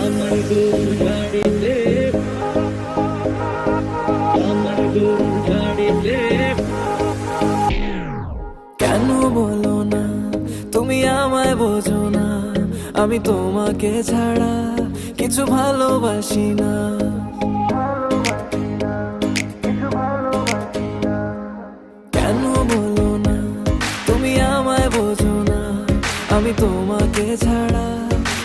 আমার গরুর গাড়িতে, আমার গরুর গাড়িতে। কেন বলো না তুমি আমায় বোঝো না, আমি তোমাকে ছাড়া কিছু ভালোবাসি না। কেন বলো না তুমি আমায় বোঝো না, আমি তোমাকে ছাড়া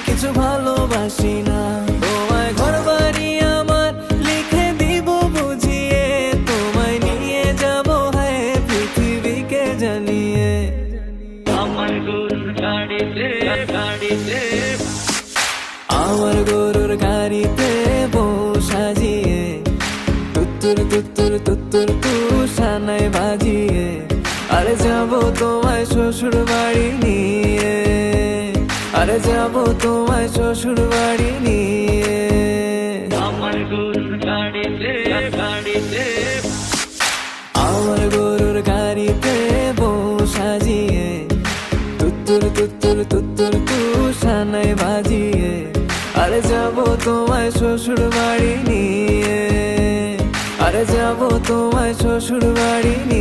কিছু ভালোবাসি না। তোমায় ঘর বাড়ি আমার লিখে দিব বুঝিয়ে, তোমায় নিয়ে যাবো হ্যাঁ পৃথিবীকে জানিয়ে। আমার গরুর গাড়িতে, গাড়িতে, আমার গরুর গাড়িতে বউ সাজিয়ে, তুত্তুর তুত্তুর তুত্তুর তু সানাই বাজিয়ে, আরে যাবো তোমায় শ্বশুর বাড়ি নিয়ে, আরে যাবো তোমায় শ্বশুর বাড়ি নিয়ে। আমার গরুর গাড়িতে, গাড়িতে, আমার গরুর গাড়িতে বউ সাজিয়ে, তুত্তুর তুত্তুর তুত্তুর তু সানাই বাজিয়ে, আরে যাবো তোমায় শ্বশুর বাড়ি নিয়ে, আরে যাবো তোমায় শ্বশুর বাড়ি নিয়ে।